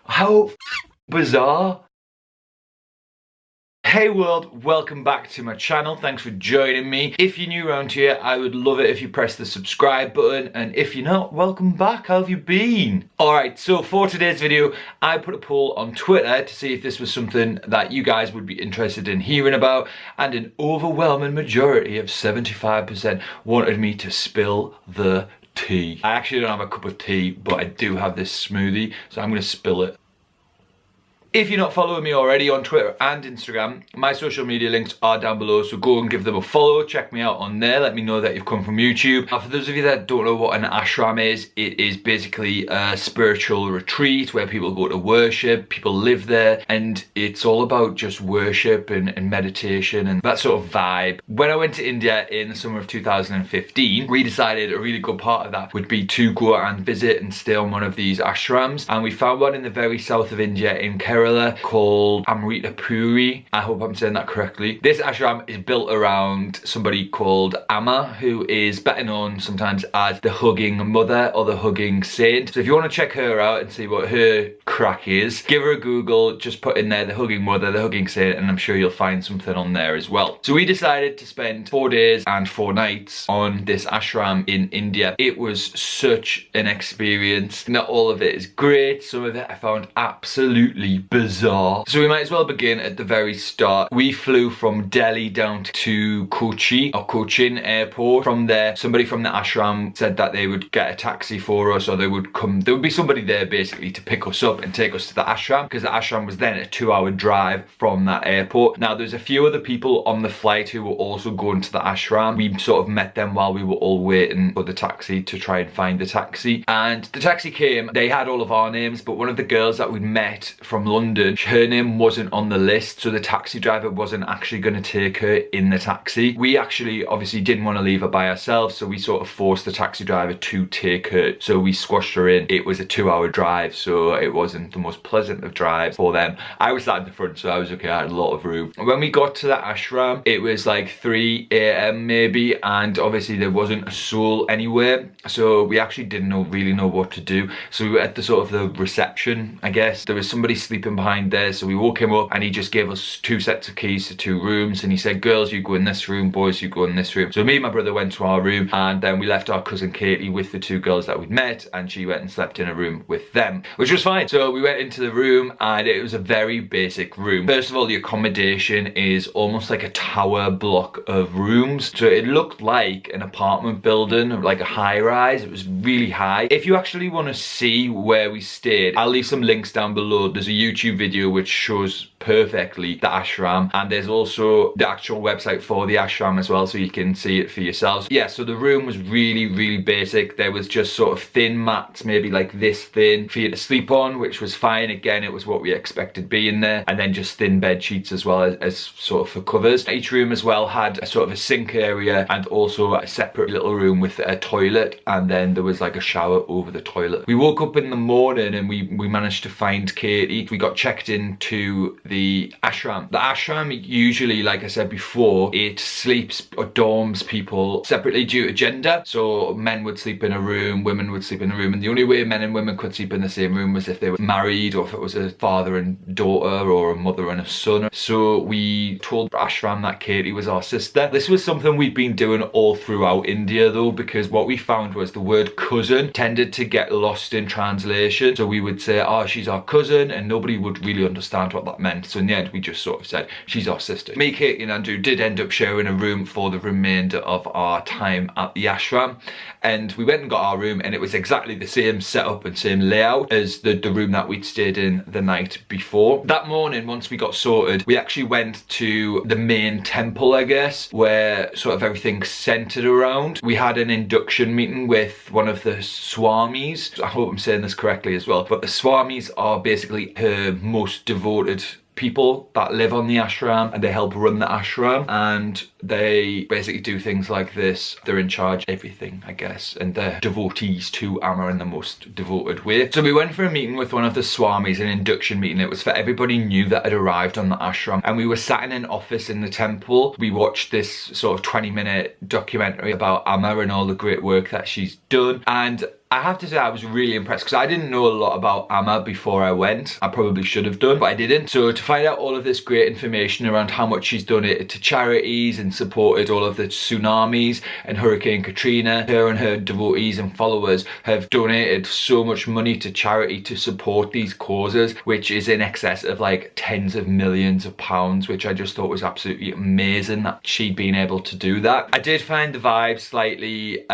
How bizarre. Hey world, welcome back to my channel. Thanks for joining me. If you're new around here, I would love it if you press the subscribe button, and if you're not, welcome back. How have you been? Alright, so for today's video, I put a poll on Twitter to see if this was something that you guys would be interested in hearing about, and an overwhelming majority of 75% wanted me to spill the tea. I actually don't have a cup of tea, but I do have this smoothie, so I'm going to spill it. If you're not following me already on Twitter and Instagram, my social media links are down below, so go and give them a follow. Check me out on there. Let me know that you've come from YouTube. Now, for those of you that don't know what an ashram is, it is basically a spiritual retreat where people go to worship, people live there, and it's all about just worship and meditation and that sort of vibe. When I went to India in the summer of 2015, we decided a really good part of that would be to go and visit and stay on one of these ashrams, and we found one in the very south of India in Kerala called Amritapuri. I hope I'm saying that correctly. This ashram is built around somebody called Amma, who is better known sometimes as the hugging mother or the hugging saint. So if you want to check her out and see what her crack is, give her a Google, just put in there the hugging mother, the hugging saint, and I'm sure you'll find something on there as well. So we decided to spend 4 days and 4 nights on this ashram in India. It was such an experience. Not all of it is great. Some of it I found absolutely bizarre. So we might as well begin at the very start. We flew from Delhi down to Kochi or Cochin airport. From there, somebody from the ashram said that they would get a taxi for us, or there would be somebody there basically to pick us up and take us to the ashram, because the ashram was then a 2-hour drive from that airport. Now there's a few other people on the flight who were also going to the ashram. We sort of met them while we were all waiting for the taxi to try and find the taxi, and the taxi came. They had all of our names, but one of the girls that we'd met from London, her name wasn't on the list, so the taxi driver wasn't actually going to take her in the taxi. We actually obviously didn't want to leave her by ourselves, so we sort of forced the taxi driver to take her. So we squashed her in. It was a 2-hour drive, so it wasn't the most pleasant of drives for them. I was sat in the front, so I was okay. I had a lot of room. When we got to the ashram, it was like 3 AM maybe, and obviously there wasn't a soul anywhere, so we actually didn't really know what to do. So we were at the sort of the reception, I guess. There was somebody sleeping behind there, so we woke him up and he just gave us 2 sets of keys to 2 rooms, and he said, girls, you go in this room, boys, you go in this room. So me and my brother went to our room, and then we left our cousin Katie with the 2 girls that we'd met, and she went and slept in a room with them, which was fine. So we went into the room, and it was a very basic room. First of all, the accommodation is almost like a tower block of rooms, so it looked like an apartment building, like a high-rise. It was really high. If you actually want to see where we stayed, I'll leave some links down below. There's a YouTube video which shows perfectly the ashram, and there's also the actual website for the ashram as well, so you can see it for yourselves. Yeah, so the room was really basic. There was just sort of thin mats, maybe like this thin, for you to sleep on, which was fine. Again, it was what we expected being there, and then just thin bed sheets as well as sort of for covers. Each room as well had a sort of a sink area, and also a separate little room with a toilet, and then there was like a shower over the toilet. We woke up in the morning and we managed to find Katie. We got checked into the ashram. The ashram usually, like I said before, it sleeps or dorms people separately due to gender. So men would sleep in a room, women would sleep in a room, and the only way men and women could sleep in the same room was if they were married, or if it was a father and daughter, or a mother and a son. So we told the ashram that Katie was our sister. This was something we'd been doing all throughout India though, because what we found was the word cousin tended to get lost in translation. So we would say, oh, she's our cousin, and nobody would really understand what that meant. So in the end, we just sort of said, she's our sister. Me, Katie and Andrew did end up sharing a room for the remainder of our time at the ashram, and we went and got our room, and it was exactly the same setup and same layout as the room that we'd stayed in the night before. That morning, once we got sorted, we actually went to the main temple, I guess, where sort of everything centered around. We had an induction meeting with one of the swamis. I hope I'm saying this correctly as well, but the swamis are basically her most devoted people that live on the ashram, and they help run the ashram, and they basically do things like this. They're in charge of everything, I guess, and they're devotees to Amma in the most devoted way. So we went for a meeting with one of the swamis, an induction meeting. It was for everybody new that had arrived on the ashram, and we were sat in an office in the temple. We watched this sort of 20-minute documentary about Amma and all the great work that she's done, and I have to say I was really impressed because I didn't know a lot about Amma before I went. I probably should have done, but I didn't. So to find out all of this great information around how much she's donated to charities and supported all of the tsunamis and Hurricane Katrina, her and her devotees and followers have donated so much money to charity to support these causes, which is in excess of like tens of millions of pounds, which I just thought was absolutely amazing that she'd been able to do that. I did find the vibe slightly,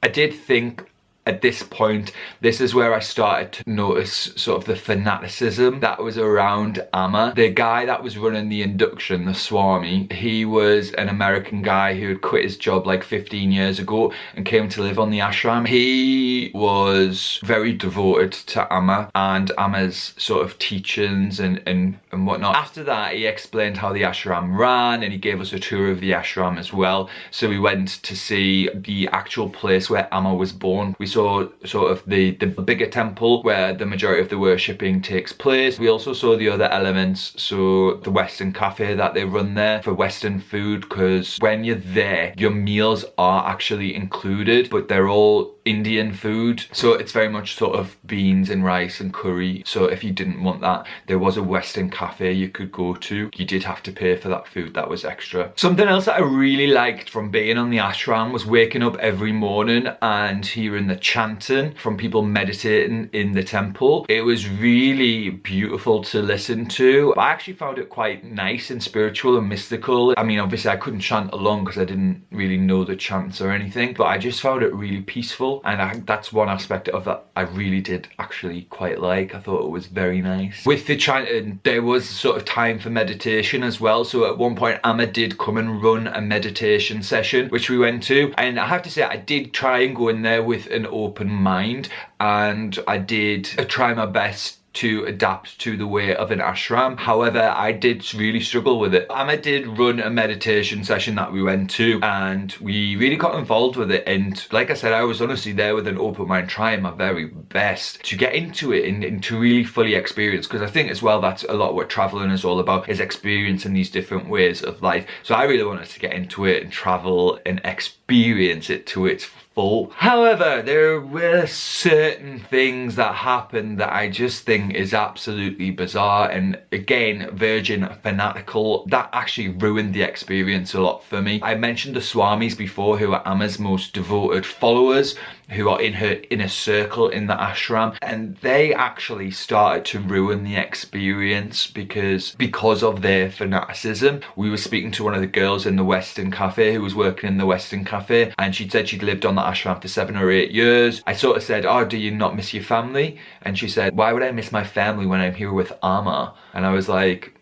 I did think at this point, this is where I started to notice sort of the fanaticism that was around Amma. The guy that was running the induction, the Swami, he was an American guy who had quit his job like 15 years ago and came to live on the ashram. He was very devoted to Amma and Amma's sort of teachings and whatnot. After that, he explained how the ashram ran and he gave us a tour of the ashram as well. So we went to see the actual place where Amma was born. We saw sort of the bigger temple where the majority of the worshipping takes place. We also saw the other elements, so the Western cafe that they run there for Western food, because when you're there, your meals are actually included, but they're all Indian food, so it's very much sort of beans and rice and curry. So if you didn't want that, there was a Western cafe you could go to. You did have to pay for that food, that was extra. Something else that I really liked from being on the ashram was waking up every morning and hearing the chanting from people meditating in the temple. It was really beautiful to listen to. I actually found it quite nice and spiritual and mystical. I mean, obviously I couldn't chant along because I didn't really know the chants or anything, but I just found it really peaceful, and I think that's one aspect of that I really did actually quite like. I thought it was very nice. With the chanting, there was sort of time for meditation as well, so at one point Amma did come and run a meditation session which we went to, and I have to say I did try and go in there with an open mind, and I did try my best to adapt to the way of an ashram. However, I did really struggle with it. Amma did run a meditation session that we went to, and we really got involved with it, and like I said, I was honestly there with an open mind, trying my very best to get into it and to really fully experience, because I think as well that's a lot what traveling is all about, is experiencing these different ways of life. So I really wanted to get into it and travel and experience it to its full. However, there were certain things that happened that I just think is absolutely bizarre, and again, virgin fanatical, that actually ruined the experience a lot for me. I mentioned the Swamis before, who are Amma's most devoted followers, who are in her inner circle in the ashram, and they actually started to ruin the experience because of their fanaticism. We were speaking to one of the girls in the Western cafe who was working in the Western cafe, and she'd said she'd lived on the ashram for 7 or 8 years. I sort of said, oh, do you not miss your family? And she said, why would I miss my family when I'm here with Amma? And I was like,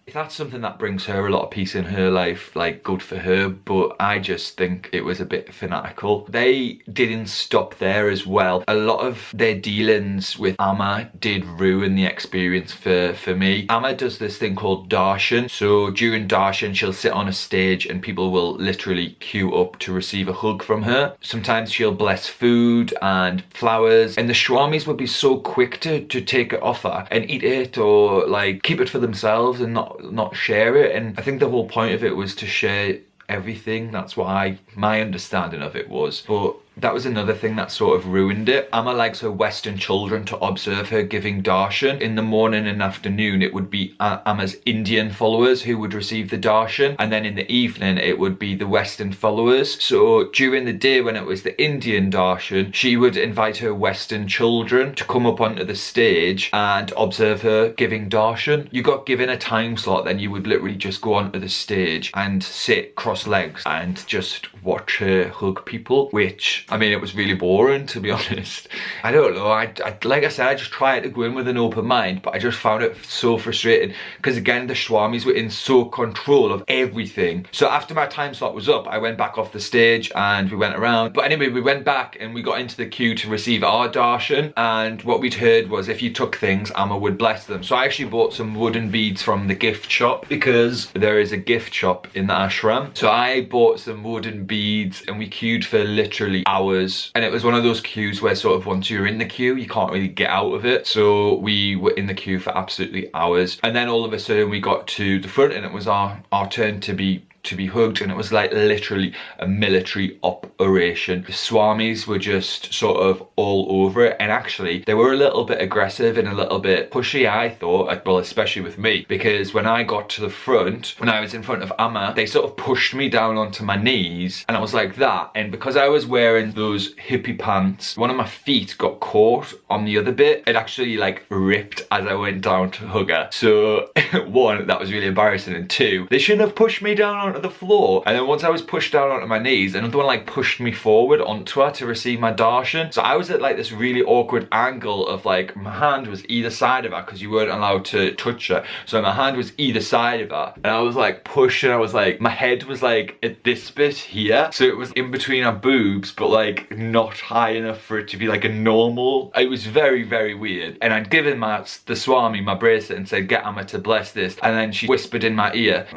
if that's something that brings her a lot of peace in her life, like, good for her, but I just think it was a bit fanatical. They didn't stop there as well. A lot of their dealings with Amma did ruin the experience for me. Amma does this thing called Darshan. So during Darshan, she'll sit on a stage and people will literally queue up to receive a hug from her. Sometimes she'll bless food and flowers, and the Swamis would be so quick to take it off her and eat it, or like keep it for themselves and not share it. And I think the whole point of it was to share everything. That's what my understanding of it was. But that was another thing that sort of ruined it. Amma likes her Western children to observe her giving darshan. In the morning and afternoon, it would be Amma's Indian followers who would receive the darshan, and then in the evening it would be the Western followers. So during the day, when it was the Indian darshan, she would invite her Western children to come up onto the stage and observe her giving darshan. You got given a time slot, then you would literally just go onto the stage and sit cross legs and just watch her hug people, which, I mean, it was really boring, to be honest. I don't know, I like I said, I just tried to go in with an open mind, but I just found it so frustrating, because again, the Swamis were in so control of everything. So after my time slot was up, I went back off the stage and we went around. But anyway, we went back and we got into the queue to receive our darshan, and what we'd heard was if you took things, Amma would bless them. So I actually bought some wooden beads from the gift shop, because there is a gift shop in the ashram. So I bought some wooden beads and we queued for literally hours, and it was one of those queues where sort of once you're in the queue you can't really get out of it. So we were in the queue for absolutely hours, and then all of a sudden we got to the front and it was our turn to be to be hugged, and it was like literally a military operation. The Swamis were just sort of all over it, and actually they were a little bit aggressive and a little bit pushy, I thought, well, especially with me, because when I got to the front, when I was in front of Amma, they sort of pushed me down onto my knees, and I was like that, and because I was wearing those hippie pants, one of my feet got caught on the other bit. It actually like ripped as I went down to hug her. So one, that was really embarrassing, and two, they shouldn't have pushed me down onto the floor. And then once I was pushed down onto my knees, another one like pushed me forward onto her to receive my darshan. So I was at like this really awkward angle of like, my hand was either side of her because you weren't allowed to touch her. So my hand was either side of her, and I was like pushed, and I was like, my head was like at this bit here. So it was in between her boobs, but like not high enough for it to be like a normal. It was very, very weird. And I'd given the Swami my bracelet and said, get Amma to bless this. And then she whispered in my ear,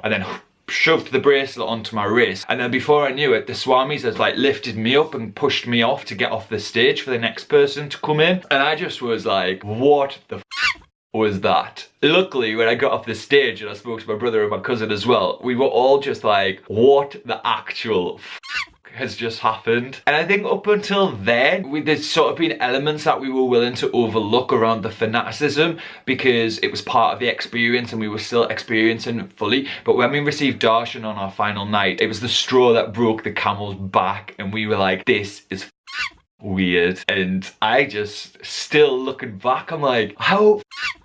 and then shoved the bracelet onto my wrist, and then before I knew it, the Swamis had like lifted me up and pushed me off to get off the stage for the next person to come in. And I just was like, what the was that? Luckily, when I got off the stage and I spoke to my brother and my cousin as well, we were all just like, what the actual has just happened? And I think up until then, there's sort of been elements that we were willing to overlook around the fanaticism because it was part of the experience and we were still experiencing it fully. But when we received darshan on our final night, it was the straw that broke the camel's back, and we were like, this is weird. And I just, still looking back, I'm like, how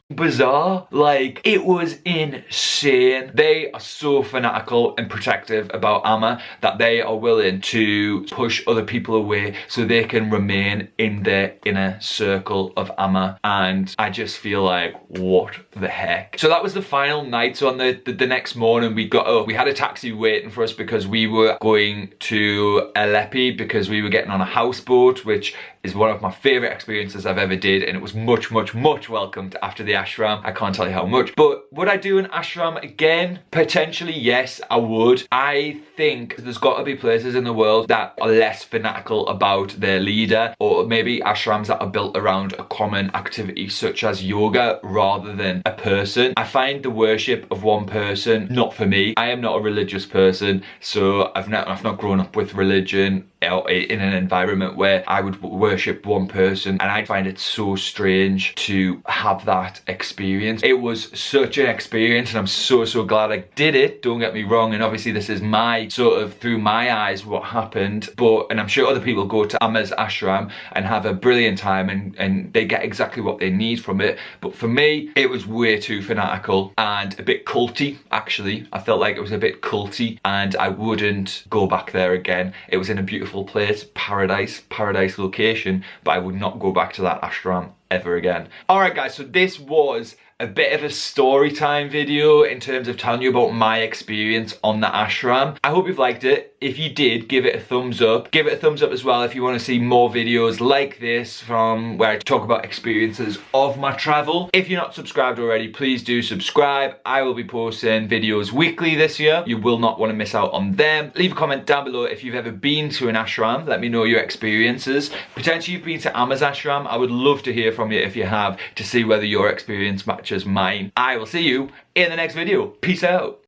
bizarre. Like, it was insane. They are so fanatical and protective about Amma that they are willing to push other people away so they can remain in their inner circle of Amma. And I just feel like, what the heck? So that was the final night. So on the next morning, we got up. We had a taxi waiting for us because we were going to Aleppo because we were getting on a houseboat, which is one of my favourite experiences I've ever did, and it was much, much, much welcomed after the ashram. I can't tell you how much. But would I do an ashram again? Potentially, yes, I would. I think there's got to be places in the world that are less fanatical about their leader, or maybe ashrams that are built around a common activity such as yoga rather than a person. I find the worship of one person not for me. I am not a religious person, so I've not grown up with religion in an environment where I would worship one person, and I find it so strange to have that experience. It was such an experience, and I'm so glad I did it, don't get me wrong, and obviously this is my sort of through my eyes what happened, and I'm sure other people go to Amma's ashram and have a brilliant time and they get exactly what they need from it. But for me, it was way too fanatical and a bit culty. Actually, I felt like it was a bit culty, and I wouldn't go back there again. It was in a beautiful place, paradise location, but I would not go back to that ashram ever again. Alright guys, so this was a bit of a story time video in terms of telling you about my experience on the ashram. I hope you've liked it. If you did, give it a thumbs up. Give it a thumbs up as well if you want to see more videos like this from where I talk about experiences of my travel. If you're not subscribed already, please do subscribe. I will be posting videos weekly this year. You will not want to miss out on them. Leave a comment down below if you've ever been to an ashram. Let me know your experiences. Potentially you've been to Amma's ashram. I would love to hear from you if you have, to see whether your experience matches mine. I will see you in the next video. Peace out.